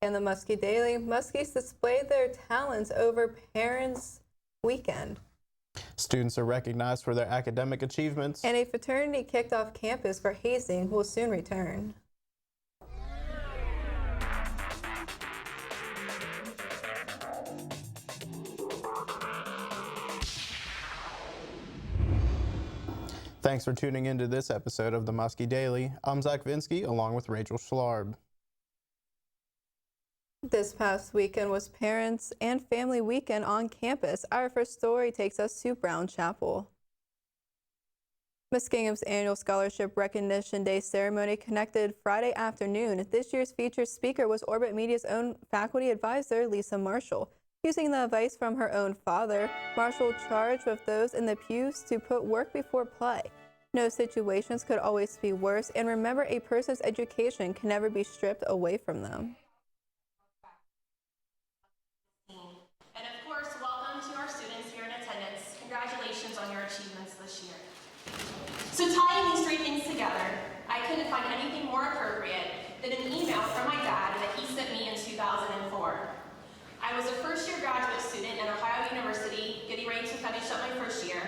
And the Muskie Daily, Muskies displayed their talents over Parents' Weekend. Students are recognized for their academic achievements. And a fraternity kicked off campus for hazing will soon return. Thanks for tuning into this episode of the Muskie Daily. I'm Zach Vinsky along with Rachel Schlarb. This past weekend was Parents and Family Weekend on campus. Our first story takes us to Brown Chapel. Muskingum's annual Scholarship Recognition Day ceremony connected Friday afternoon. This year's featured speaker was Orbit Media's own faculty advisor, Lisa Marshall. Using the advice from her own father, Marshall charged with those in the pews to put work before play. No situations could always be worse, and remember, a person's education can never be stripped away from them. And of course, welcome to our students here in attendance. Congratulations on your achievements this year. So tying these three things together, I couldn't find anything more appropriate than an email from my dad that he sent me in 2004. I was a first-year graduate student at Ohio University, getting ready to finish up my first year,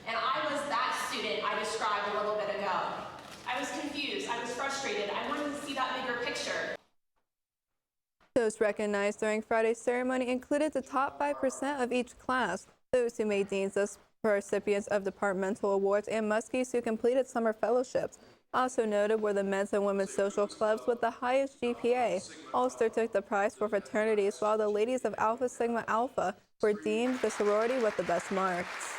and I was that student I described a little bit ago. I was confused, I was frustrated, I wanted to see that bigger picture. Those recognized during Friday's ceremony included the top 5% of each class, those who made deans as recipients of departmental awards, and Muskies who completed summer fellowships. Also noted were the men's and women's social clubs with the highest GPA. Ulster took the prize for fraternities, while the ladies of Alpha Sigma Alpha were deemed the sorority with the best marks.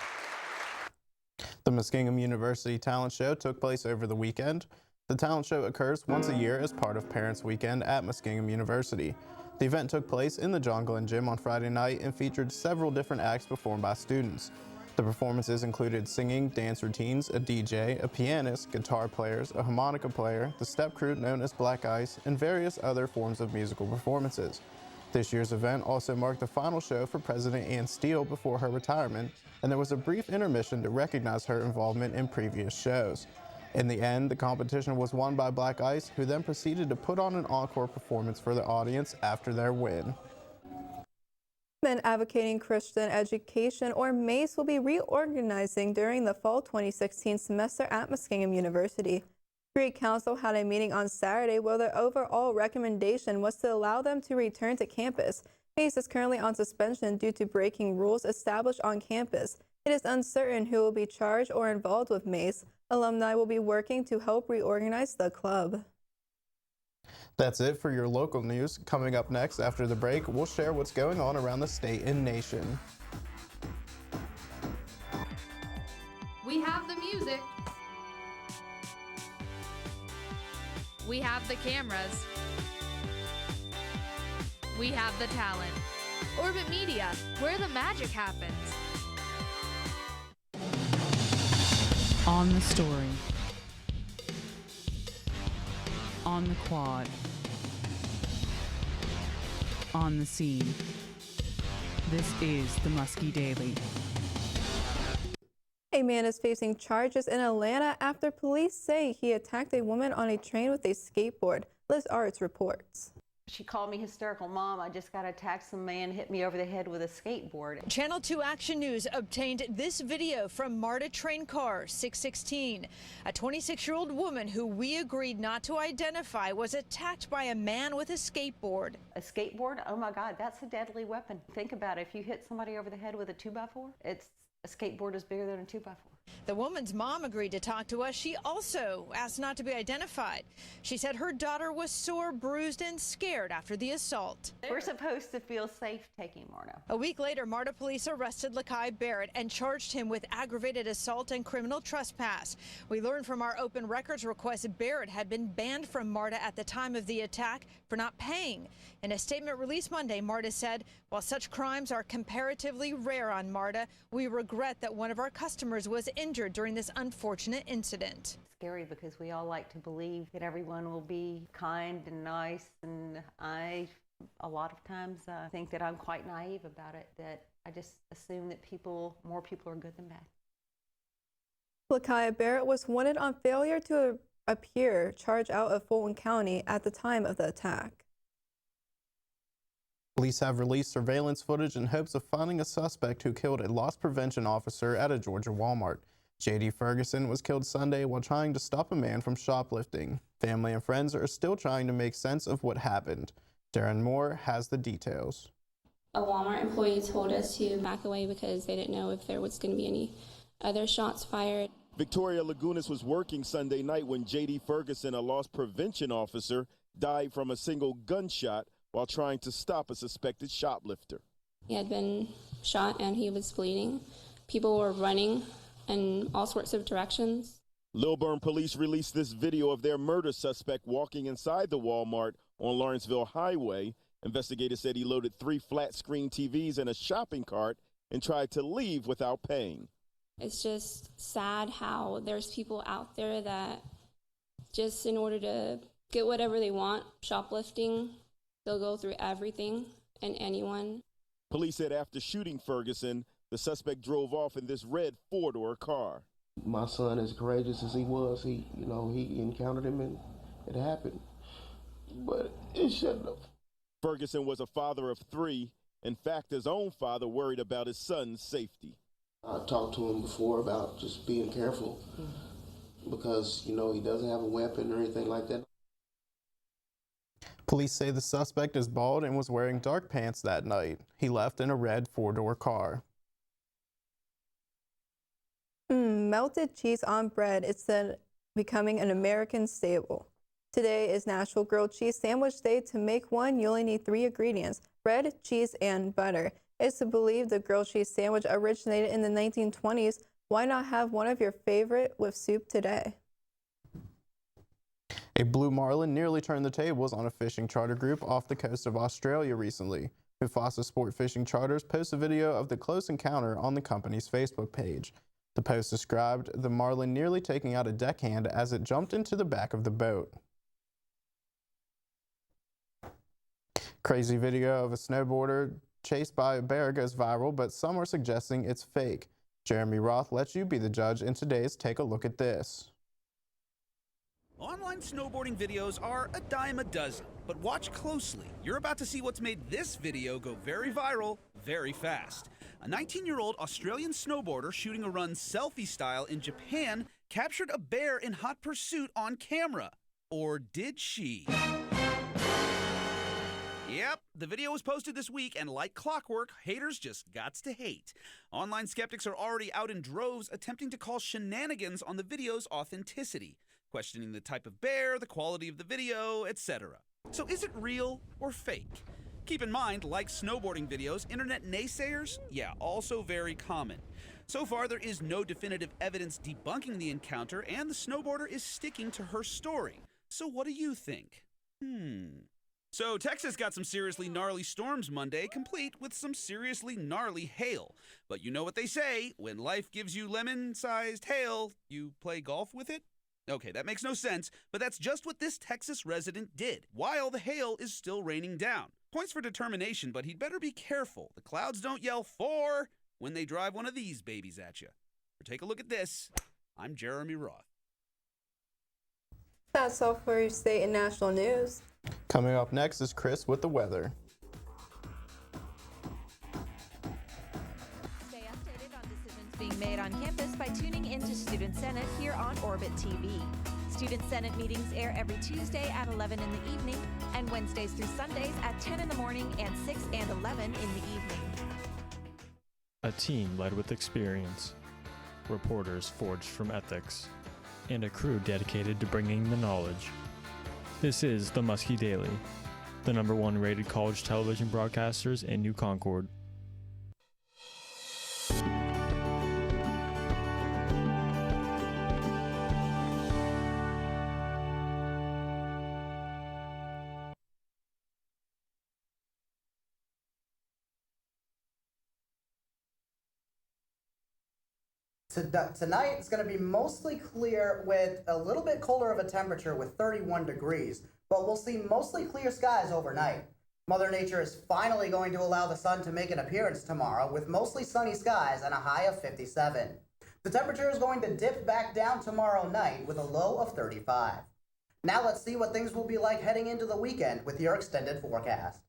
The Muskingum University Talent Show took place over the weekend. The talent show occurs once a year as part of Parents' Weekend at Muskingum University. The event took place in the John Glenn Gym on Friday night and featured several different acts performed by students. The performances included singing, dance routines, a DJ, a pianist, guitar players, a harmonica player, the step crew known as Black Ice, and various other forms of musical performances. This year's event also marked the final show for President Ann Steele before her retirement, and there was a brief intermission to recognize her involvement in previous shows. In the end, the competition was won by Black Ice, who then proceeded to put on an encore performance for the audience after their win. Men Advocating Christian Education, or MACE, will be reorganizing during the fall 2016 semester at Muskingum University. Street Council had a meeting on Saturday where their overall recommendation was to allow them to return to campus. MACE is currently on suspension due to breaking rules established on campus. It is uncertain who will be charged or involved with MACE. Alumni will be working to help reorganize the club. That's it for your local news. Coming up next after the break, we'll share what's going on around the state and nation. We have the music. We have the cameras. We have the talent. Orbit Media, where the magic happens. On the story. On the quad. On the scene. This is the Muskie Daily. A man is facing charges in Atlanta after police say he attacked a woman on a train with a skateboard. Liz Arts reports. She called me hysterical. Mom, I just got attacked. Some man hit me over the head with a skateboard. Channel 2 Action News obtained this video from MARTA train car 616. A 26-year-old woman who we agreed not to identify was attacked by a man with a skateboard. A skateboard? Oh my God, that's a deadly weapon. Think about it. If you hit somebody over the head with a 2x4, a skateboard is bigger than a 2x4. The woman's mom agreed to talk to us. She also asked not to be identified. She said her daughter was sore, bruised, and scared after the assault. We're supposed to feel safe taking Marta. A week later, MARTA police arrested Lakai Barrett and charged him with aggravated assault and criminal trespass. We learned from our open records request Barrett had been banned from MARTA at the time of the attack for not paying. In a statement released Monday, MARTA said, while such crimes are comparatively rare on MARTA, we regret that one of our customers was injured during this unfortunate incident. Scary because we all like to believe that everyone will be kind and nice, and I a lot of times think that I'm quite naive about it, that I just assume that more people are good than bad. Lakai Barrett was wanted on failure to appear charged out of Fulton County at the time of the attack. Police have released surveillance footage in hopes of finding a suspect who killed a loss prevention officer at a Georgia Walmart. J.D. Ferguson was killed Sunday while trying to stop a man from shoplifting. Family and friends are still trying to make sense of what happened. Darren Moore has the details. A Walmart employee told us to back away because they didn't know if there was going to be any other shots fired. Victoria Lagunas was working Sunday night when J.D. Ferguson, a loss prevention officer, died from a single gunshot while trying to stop a suspected shoplifter. He had been shot and he was bleeding. People were running in all sorts of directions. Lilburn police released this video of their murder suspect walking inside the Walmart on Lawrenceville Highway. Investigators said he loaded 3 flat-screen TVs in a shopping cart and tried to leave without paying. It's just sad how there's people out there that just in order to get whatever they want, shoplifting, they'll go through everything and anyone. Police said after shooting Ferguson, the suspect drove off in this red 4-door car. My son, as courageous as he was, he encountered him and it happened. But it shouldn't have. Ferguson was a father of 3. In fact, his own father worried about his son's safety. I talked to him before about just being careful because, he doesn't have a weapon or anything like that. Police say the suspect is bald and was wearing dark pants that night. He left in a red 4-door car. Melted cheese on bread. It's becoming an American staple. Today is National Grilled Cheese Sandwich Day. To make one, you only need 3 ingredients: bread, cheese, and butter. It's believed the grilled cheese sandwich originated in the 1920s. Why not have one of your favorite with soup today? A blue marlin nearly turned the tables on a fishing charter group off the coast of Australia recently. Mufasa Sport Fishing Charters posts a video of the close encounter on the company's Facebook page. The post described the marlin nearly taking out a deckhand as it jumped into the back of the boat. Crazy video of a snowboarder chased by a bear goes viral, but some are suggesting it's fake. Jeremy Roth lets you be the judge in today's Take a Look at This. Online snowboarding videos are a dime a dozen, but watch closely. You're about to see what's made this video go very viral very fast. A 19-year-old Australian snowboarder shooting a run selfie style in Japan captured a bear in hot pursuit on camera. Or did she? Yep, the video was posted this week, and like clockwork, haters just gots to hate. Online skeptics are already out in droves attempting to call shenanigans on the video's authenticity, questioning the type of bear, the quality of the video, etc. So is it real or fake? Keep in mind, like snowboarding videos, internet naysayers, also very common. So far, there is no definitive evidence debunking the encounter, and the snowboarder is sticking to her story. So what do you think? So Texas got some seriously gnarly storms Monday, complete with some seriously gnarly hail. But you know what they say, when life gives you lemon-sized hail, you play golf with it? Okay, that makes no sense, but that's just what this Texas resident did, while the hail is still raining down. Points for determination, but he'd better be careful. The clouds don't yell "for" when they drive one of these babies at you. Or take a look at this. I'm Jeremy Roth. That's all for your state and national news. Coming up next is Chris with the weather. Stay updated on decisions being made on campus by tuning into Student Senate here on Orbit TV. Student Senate meetings air every Tuesday at 11 in the evening and Wednesdays through Sundays at 10 in the morning and 6 and 11 in the evening. A team led with experience, reporters forged from ethics, and a crew dedicated to bringing the knowledge. This is the Muskie Daily, the #1 rated college television broadcasters in New Concord. Tonight it's going to be mostly clear with a little bit colder of a temperature with 31 degrees, but we'll see mostly clear skies overnight. Mother Nature is finally going to allow the sun to make an appearance tomorrow with mostly sunny skies and a high of 57. The temperature is going to dip back down tomorrow night with a low of 35. Now let's see what things will be like heading into the weekend with your extended forecast.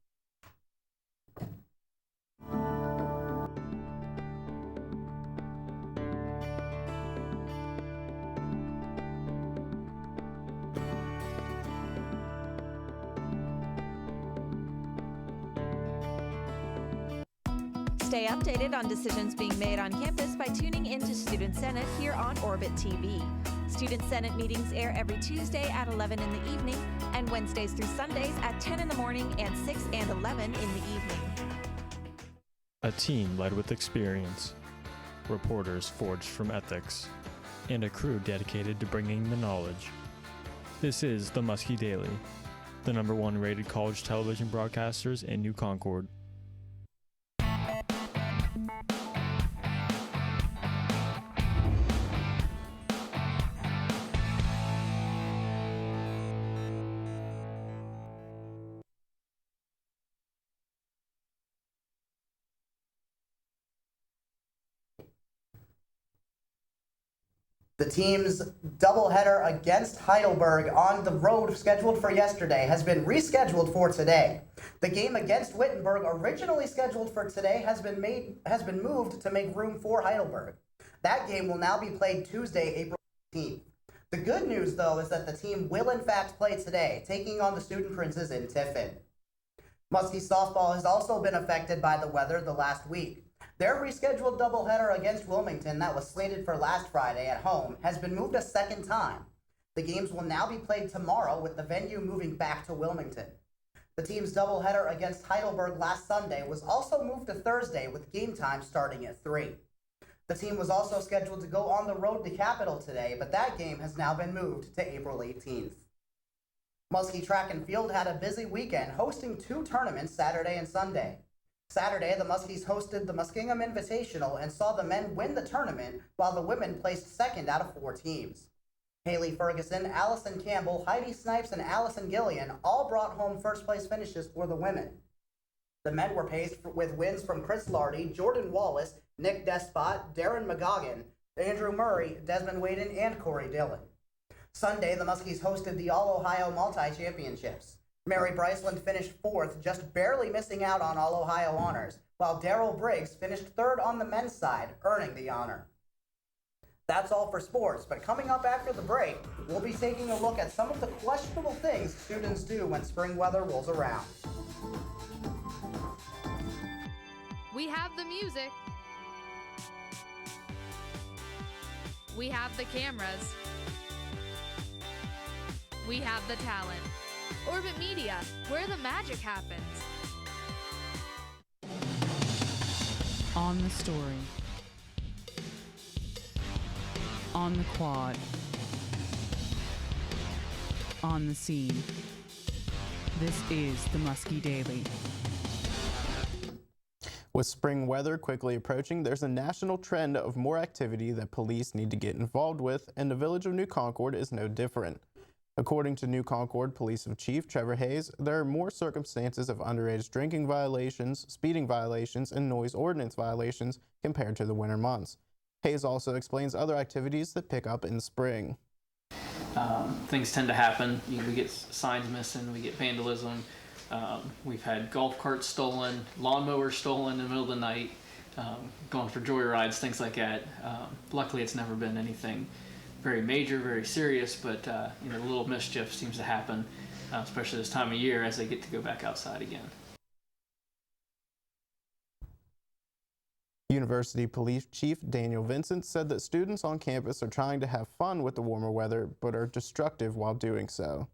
Stay updated on decisions being made on campus by tuning into Student Senate here on Orbit TV. Student Senate meetings air every Tuesday at 11 in the evening and Wednesdays through Sundays at 10 in the morning and 6 and 11 in the evening. A team led with experience, reporters forged from ethics, and a crew dedicated to bringing the knowledge. This is the Muskie Daily, the #1 rated college television broadcasters in New Concord. The team's doubleheader against Heidelberg on the road scheduled for yesterday has been rescheduled for today. The game against Wittenberg, originally scheduled for today, has been moved to make room for Heidelberg. That game will now be played Tuesday, April 18th. The good news, though, is that the team will in fact play today, taking on the Student Princes in Tiffin. Muskie softball has also been affected by the weather the last week. Their rescheduled doubleheader against Wilmington that was slated for last Friday at home has been moved a second time. The games will now be played tomorrow with the venue moving back to Wilmington. The team's doubleheader against Heidelberg last Sunday was also moved to Thursday with game time starting at 3. The team was also scheduled to go on the road to Capital today, but that game has now been moved to April 18th. Muskie Track and Field had a busy weekend hosting 2 tournaments Saturday and Sunday. Saturday, the Muskies hosted the Muskingum Invitational and saw the men win the tournament, while the women placed second out of 4 teams. Haley Ferguson, Allison Campbell, Heidi Snipes, and Allison Gillian all brought home first-place finishes for the women. The men were paced with wins from Chris Lardy, Jordan Wallace, Nick Despot, Darren McGoggin, Andrew Murray, Desmond Waden, and Corey Dillon. Sunday, the Muskies hosted the All-Ohio Multi-Championships. Mary Bryceland finished 4th, just barely missing out on All-Ohio honors, while Daryl Briggs finished 3rd on the men's side, earning the honor. That's all for sports, but coming up after the break, we'll be taking a look at some of the questionable things students do when spring weather rolls around. We have the music. We have the cameras. We have the talent. Orbit Media, where the magic happens. On the story. On the quad. On the scene. This is the Muskie Daily. With spring weather quickly approaching, there's a national trend of more activity that police need to get involved with, and the village of New Concord is no different. According to New Concord Police Chief Trevor Hayes, there are more circumstances of underage drinking violations, speeding violations, and noise ordinance violations compared to the winter months. Hayes also explains other activities that pick up in spring. Things tend to happen. We get signs missing, we get vandalism. We've had golf carts stolen, lawnmowers stolen in the middle of the night, going for joyrides, things like that. Luckily, it's never been anything very major, very serious, but little mischief seems to happen, especially this time of year as they get to go back outside again. University Police Chief Daniel Vincent said that students on campus are trying to have fun with the warmer weather, but are destructive while doing so.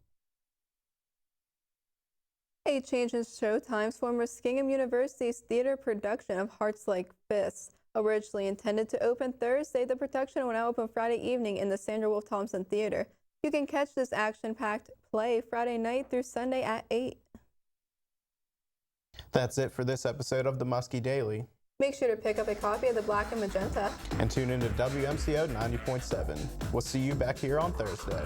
A change in showtimes for Muskingum University's theater production of Hearts Like Fists. Originally intended to open Thursday, the production will now open Friday evening in the Sandra Wolf Thompson Theater. You can catch this action-packed play Friday night through Sunday at 8. That's it for this episode of the Muskie Daily. Make sure to pick up a copy of the Black and Magenta. And tune in to WMCO 90.7. We'll see you back here on Thursday.